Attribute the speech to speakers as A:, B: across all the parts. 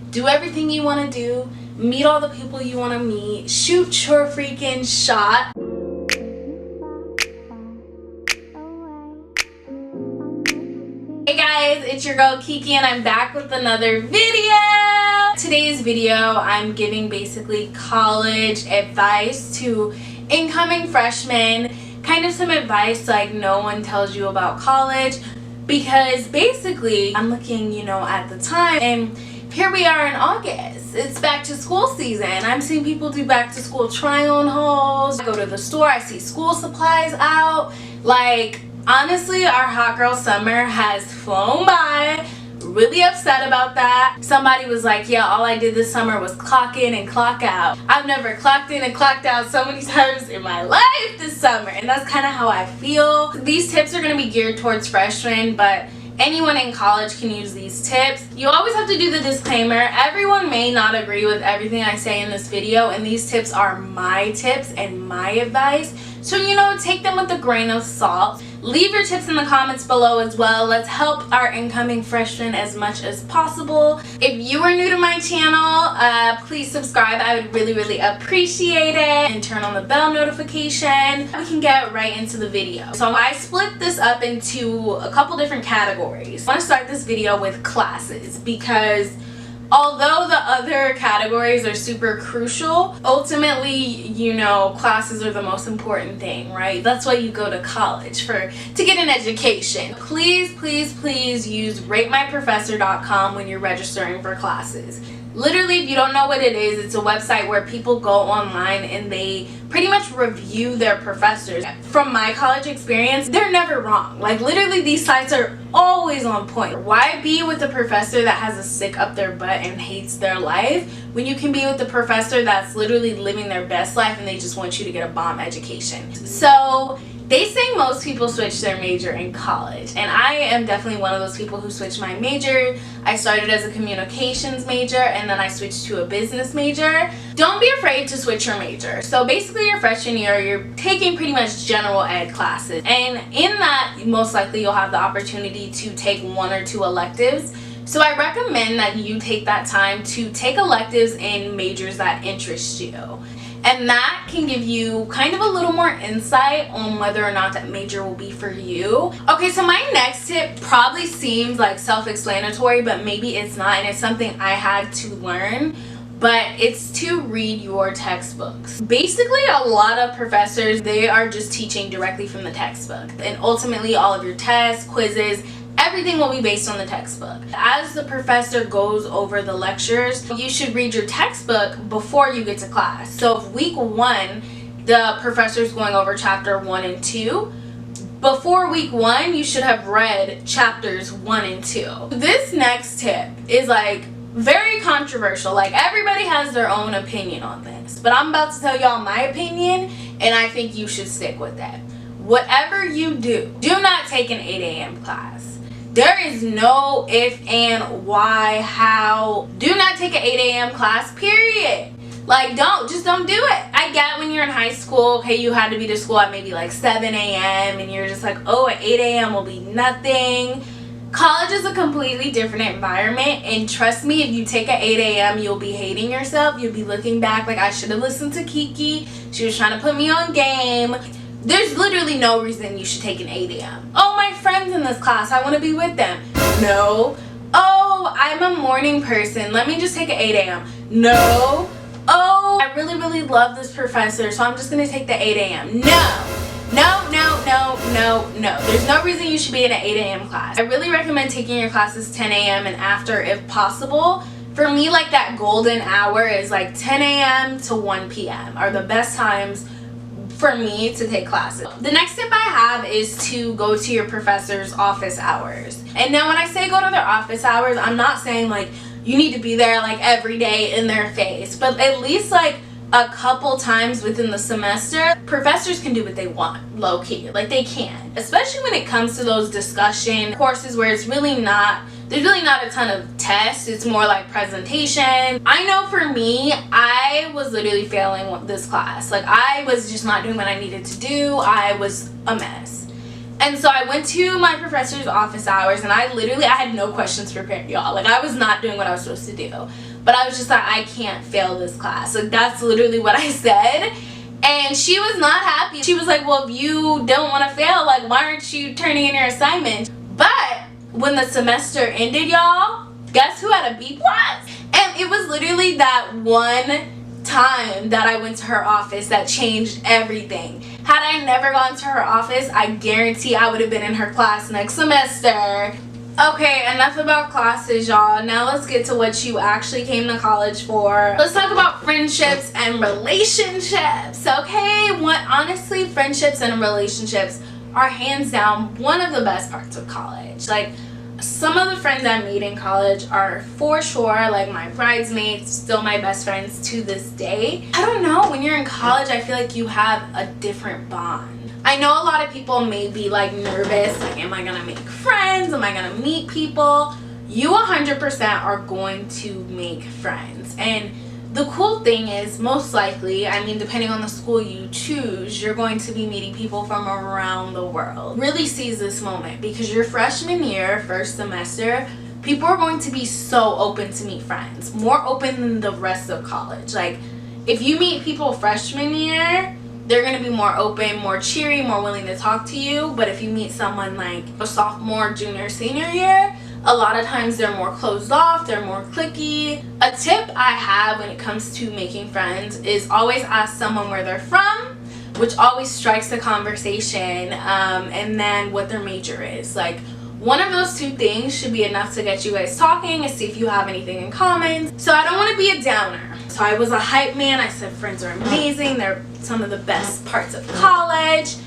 A: do everything you want to do, meet all the people you want to meet, shoot your freaking shot. Hey guys, it's your girl Kiki and I'm back with another video. Today's video, I'm giving basically college advice to incoming freshmen, kind of some advice like no one tells you about college, because basically I'm looking, at the time, and here we are in August. It's back to school season. I'm seeing people do back to school try-on hauls. I go to the store, I see school supplies out. Like, honestly, our hot girl summer has flown by. Really upset about that. Somebody was like, yeah, all I did this summer was clock in and clock out. I've never clocked in and clocked out so many times in my life this summer, and that's kind of how I feel. These tips are going to be geared towards freshmen, but anyone in college can use these tips. You always have to do the disclaimer. Everyone may not agree with everything I say in this video, and these tips are my tips and my advice. So, take them with a grain of salt. Leave your tips in the comments below as well. Let's help our incoming freshmen as much as possible. If you are new to my channel, please subscribe. I would really appreciate it. And turn on the bell notification. We can get right into the video. So I split this up into a couple different categories. I want to start this video with classes because although the other categories are super crucial, ultimately, classes are the most important thing, right? That's why you go to college, to get an education. Please use ratemyprofessor.com when you're registering for classes. Literally, if you don't know what it is, it's a website where people go online and they pretty much review their professors. From my college experience, they're never wrong. Like, literally, these sites are always on point. Why be with a professor that has a stick up their butt and hates their life when you can be with the professor that's literally living their best life and they just want you to get a bomb education? So they say most people switch their major in college, and I am definitely one of those people who switched my major. I started as a communications major and then I switched to a business major. Don't be afraid to switch your major. So basically your freshman year, you're taking pretty much general ed classes, and in that most likely you'll have the opportunity to take one or two electives. So I recommend that you take that time to take electives in majors that interest you. And that can give you kind of a little more insight on whether or not that major will be for you. Okay, so my next tip probably seems like self-explanatory, but maybe it's not, and it's something I had to learn. But it's to read your textbooks. Basically, a lot of professors, they are just teaching directly from the textbook. And ultimately, all of your tests, quizzes, everything will be based on the textbook. As the professor goes over the lectures, you should read your textbook before you get to class. So if week 1, the professor's going over chapter 1 and 2, before week 1, you should have read chapters 1 and 2. This next tip is very controversial. Everybody has their own opinion on this, but I'm about to tell y'all my opinion, and I think you should stick with that. Whatever you do not take an 8 a.m. class. There is no if, and, why, how. Do not take an 8 a.m. class, period. Just don't do it. I get when you're in high school, okay, you had to be to school at maybe 7 a.m. and you're just at 8 a.m. will be nothing. College is a completely different environment, and trust me, if you take at 8 a.m., you'll be hating yourself. You'll be looking back I should have listened to Kiki. She was trying to put me on game. There's literally no reason you should take an 8 a.m. Oh, my friends in this class, I want to be with them. No. Oh, I'm a morning person. Let me just take an 8 a.m. No. Oh, I really love this professor, so I'm just going to take the 8 a.m. No. There's no reason you should be in an 8 a.m. class. I really recommend taking your classes 10 a.m. and after if possible. For me, that golden hour is 10 a.m. to 1 p.m. are the best times for me to take classes. The next tip I have is to go to your professor's office hours. And now when I say go to their office hours, I'm not saying you need to be there every day in their face, but at least a couple times within the semester, professors can do what they want, low-key. They can. Especially when it comes to those discussion courses where there's really not a ton of tests. It's more presentation. I know for me, I was literally failing this class. I was just not doing what I needed to do. I was a mess. And so I went to my professor's office hours, and I had no questions prepared, y'all. Like, I was not doing what I was supposed to do. But I was just like, I can't fail this class. Like, that's literally what I said. And she was not happy. She was like, well, if you don't want to fail, like, why aren't you turning in your assignment? But when the semester ended, y'all, guess who had a B+? And it was literally that one time that I went to her office that changed everything. Had I never gone to her office, I guarantee I would have been in her class next semester. Okay, enough about classes, y'all. Now let's get to what you actually came to college for. Let's talk about friendships and relationships, okay? Honestly, friendships and relationships are hands down one of the best parts of college. Like, some of the friends I made in college are for sure, like, my bridesmaids, still my best friends to this day. I don't know, when you're in college, I feel like you have a different bond. I know a lot of people may be like nervous, like, am I gonna make friends? Am I gonna meet people? You 100% are going to make friends. And the cool thing is, most likely, I mean, depending on the school you choose, you're going to be meeting people from around the world. Really seize this moment, because your freshman year, first semester, people are going to be so open to meet friends. More open than the rest of college. Like, if you meet people freshman year, they're going to be more open, more cheery, more willing to talk to you. But if you meet someone like a sophomore, junior, senior year, a lot of times they're more closed off, they're more cliquey. A tip I have when it comes to making friends is always ask someone where they're from, which always strikes the conversation, and then what their major is. Like, one of those two things should be enough to get you guys talking and see if you have anything in common. So I don't want to be a downer. So I was a hype man. I said friends are amazing. They're some of the best parts of college.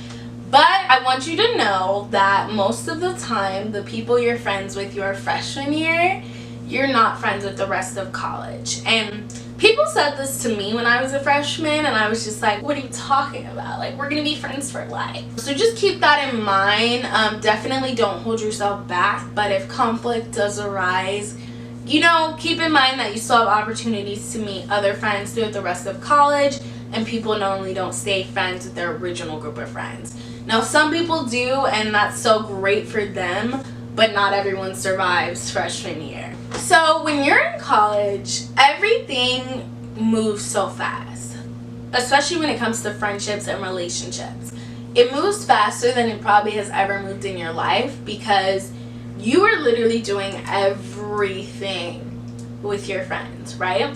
A: But I want you to know that most of the time, the people you're friends with your freshman year, you're not friends with the rest of college. And people said this to me when I was a freshman, and I was just like, what are you talking about? Like, we're gonna be friends for life. So just keep that in mind. Definitely don't hold yourself back, but if conflict does arise, you know, keep in mind that you still have opportunities to meet other friends throughout the rest of college, and people normally don't stay friends with their original group of friends. Now, some people do, and that's so great for them, but not everyone survives freshman year. So when you're in college, everything moves so fast, especially when it comes to friendships and relationships. It moves faster than it probably has ever moved in your life, because you are literally doing everything with your friends, right?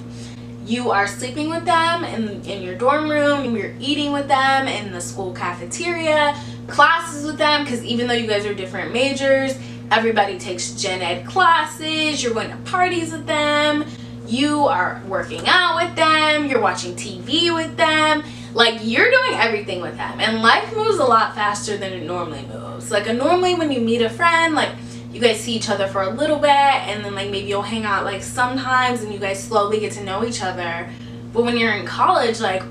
A: You are sleeping with them in your dorm room, you're eating with them in the school cafeteria, classes with them, because even though you guys are different majors, everybody takes gen ed classes, you're going to parties with them, you are working out with them, you're watching TV with them. Like, you're doing everything with them, and life moves a lot faster than it normally moves. Like, normally when you meet a friend, like, you guys see each other for a little bit, and then, like, maybe you'll hang out, like, sometimes, and you guys slowly get to know each other. But when you're in college, like,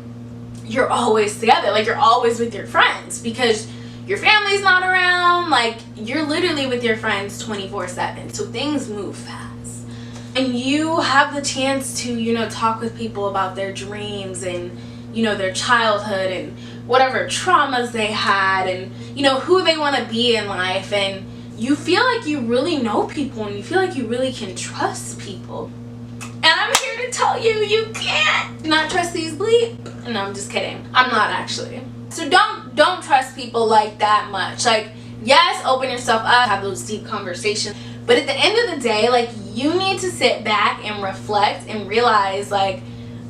A: you're always together. Like, you're always with your friends, because your family's not around. Like, you're literally with your friends 24/7. So things move fast. And you have the chance to, you know, talk with people about their dreams and, you know, their childhood and whatever traumas they had, and, you know, who they want to be in life. And you feel like you really know people, and you feel like you really can trust people. And I'm here to tell you, you can't. Do not trust these bleep. No, I'm just kidding. I'm not actually. So don't trust people like that much. Like, yes, open yourself up, have those deep conversations. But at the end of the day, like, you need to sit back and reflect and realize, like,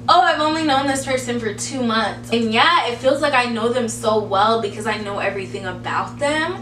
A: oh, I've only known this person for 2 months. And yeah, it feels like I know them so well because I know everything about them.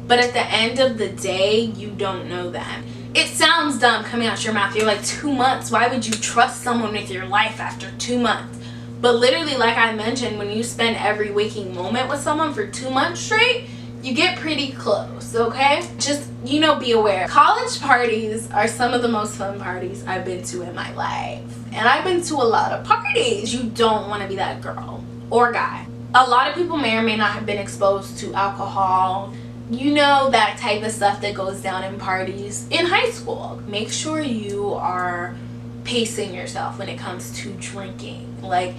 A: But at the end of the day, you don't know them. It sounds dumb coming out your mouth. You're like, 2 months? Why would you trust someone with your life after 2 months? But literally, like I mentioned, when you spend every waking moment with someone for 2 months straight, you get pretty close, okay? Just, you know, be aware. College parties are some of the most fun parties I've been to in my life. And I've been to a lot of parties. You don't want to be that girl or guy. A lot of people may or may not have been exposed to alcohol. You know, that type of stuff that goes down in parties in high school. Make sure you are pacing yourself when it comes to drinking. Like,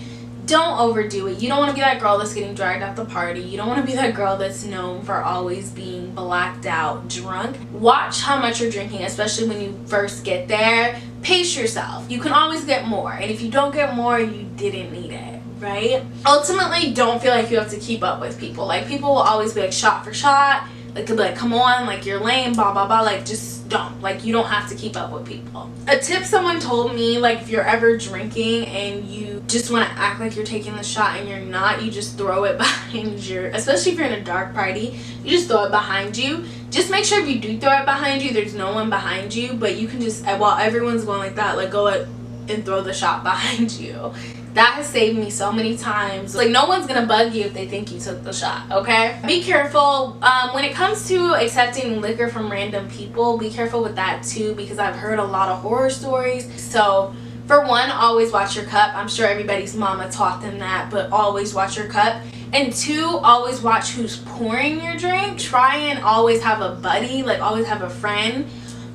A: don't overdo it. You don't want to be that girl that's getting dragged out the party. You don't want to be that girl that's known for always being blacked out drunk. Watch how much you're drinking, especially when you first get there. Pace yourself. You can always get more, and if you don't get more, you didn't need it, right? Ultimately, don't feel like you have to keep up with people. Like, people will always be like shot for shot. Like, they'll be like, come on, like, you're lame, blah blah blah. Like, just don't. Like, you don't have to keep up with people. A tip someone told me, like, if you're ever drinking and you just want to act like you're taking the shot and you're not, you just throw it behind your, especially if you're in a dark party, you just throw it behind you. Just make sure if you do throw it behind you, there's no one behind you, but you can just, while everyone's going like that, like, go and throw the shot behind you. That has saved me so many times. Like, no one's gonna bug you if they think you took the shot, okay? Be careful. When it comes to accepting liquor from random people, be careful with that too, because I've heard a lot of horror stories. So, for one, always watch your cup. I'm sure everybody's mama taught them that, but always watch your cup. And two, always watch who's pouring your drink. Try and always have a buddy, like always have a friend.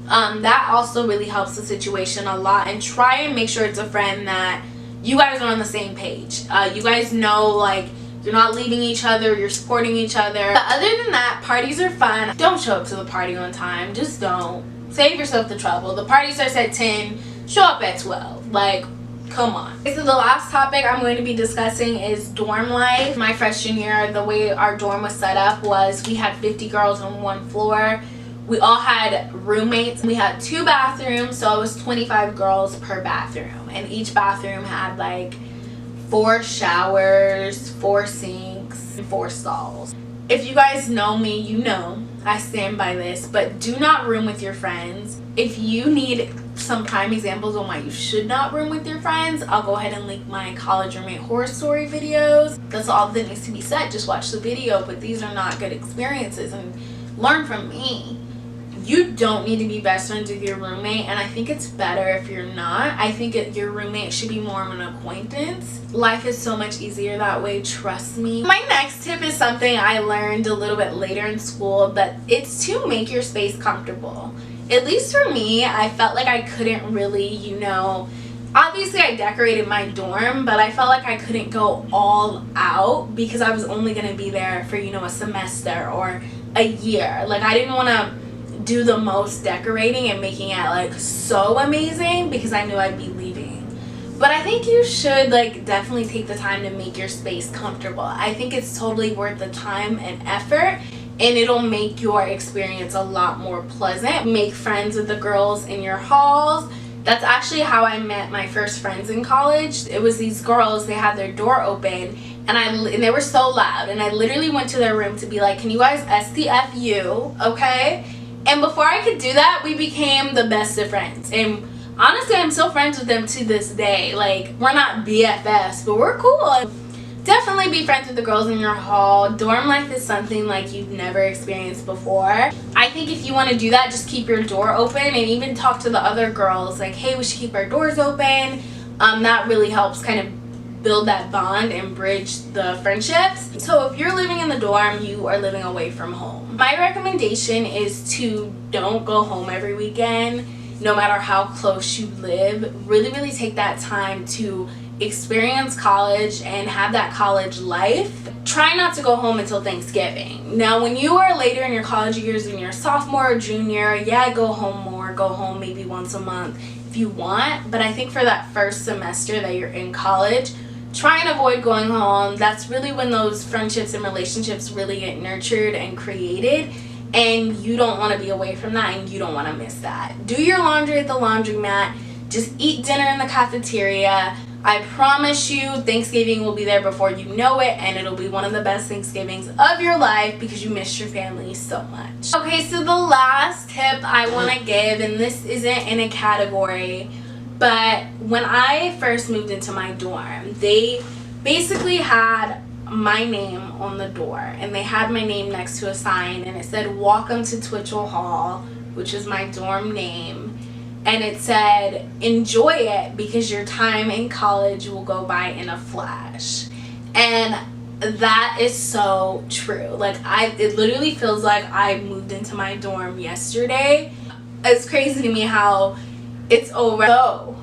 A: That also really helps the situation a lot. And try and make sure it's a friend that you guys are on the same page. You guys know, like, you're not leaving each other, you're supporting each other. But other than that, parties are fun. Don't show up to the party on time. Just don't. Save yourself the trouble. The party starts at 10. Show up at 12. Like, come on. Okay, so the last topic I'm going to be discussing is dorm life. My freshman year, the way our dorm was set up was we had 50 girls on one floor. We all had roommates. We had 2 bathrooms, so it was 25 girls per bathroom. And each bathroom had like 4 showers, 4 sinks, and 4 stalls. If you guys know me, you know I stand by this, but do not room with your friends. If you need some prime examples on why you should not room with your friends, I'll go ahead and link my college roommate horror story videos. That's all that needs to be said. Just watch the video, but these are not good experiences, and learn from me. You don't need to be best friends with your roommate, and I think it's better if you're not. I think your roommate should be more of an acquaintance. Life is so much easier that way, trust me. My next tip is something I learned a little bit later in school, but it's to make your space comfortable. At least for me, I felt like I couldn't really, you know, obviously I decorated my dorm, but I felt like I couldn't go all out because I was only going to be there for, you know, a semester or a year. Like, I didn't want to do the most decorating and making it like so amazing because I knew I'd be leaving. But I think you should like definitely take the time to make your space comfortable. I think it's totally worth the time and effort, and it'll make your experience a lot more pleasant. Make friends with the girls in your halls. That's actually how I met my first friends in college. It was these girls, they had their door open, and they were so loud, and I literally went to their room to be like, can you guys STFU, okay? And before I could do that, we became the best of friends. And honestly, I'm still friends with them to this day. Like, we're not BFFs, but we're cool. Definitely be friends with the girls in your hall. Dorm life is something like you've never experienced before. I think if you want to do that, just keep your door open and even talk to the other girls. Like, hey, we should keep our doors open. That really helps kind of build that bond and bridge the friendships. So if you're living in the dorm, you are living away from home. My recommendation is to don't go home every weekend, no matter how close you live. Really take that time to experience college and have that college life. Try not to go home until Thanksgiving. Now, when you are later in your college years, when you're a sophomore or junior, yeah, go home more. Go home maybe once a month if you want. But I think for that first semester that you're in college, try and avoid going home. That's really when those friendships and relationships really get nurtured and created, and you don't want to be away from that, and you don't want to miss that. Do your laundry at the laundromat. Just eat dinner in the cafeteria. I promise you, Thanksgiving will be there before you know it, and it'll be one of the best Thanksgivings of your life because you missed your family so much. Okay, so the last tip I want to give, and this isn't in a category, but when I first moved into my dorm, they basically had my name on the door, and they had my name next to a sign, and it said, "Welcome to Twitchell Hall," which is my dorm name, and it said, "Enjoy it because your time in college will go by in a flash." And that is so true. Like, it literally feels like I moved into my dorm yesterday. It's crazy to me how it's over. So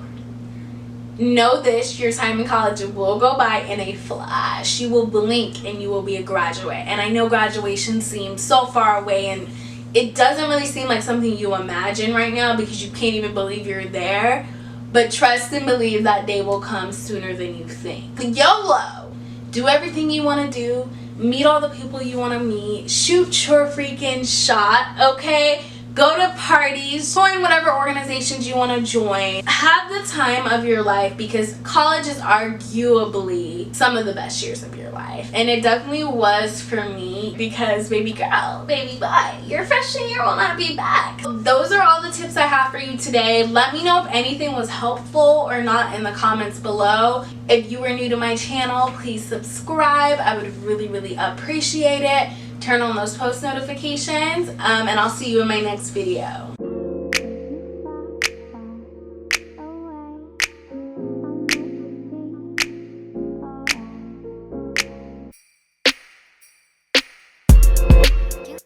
A: know this, your time in college will go by in a flash. You will blink and you will be a graduate. And I know graduation seems so far away, and it doesn't really seem like something you imagine right now because you can't even believe you're there. But trust and believe that day will come sooner than you think. YOLO! Do everything you want to do. Meet all the people you want to meet. Shoot your freaking shot, okay? Go to parties, join whatever organizations you want to join. Have the time of your life, because college is arguably some of the best years of your life. And it definitely was for me, because baby girl, baby boy, your freshman year will not be back. Those are all the tips I have for you today. Let me know if anything was helpful or not in the comments below. If you are new to my channel, please subscribe. I would really appreciate it. Turn on those post notifications, and I'll see you in my next video.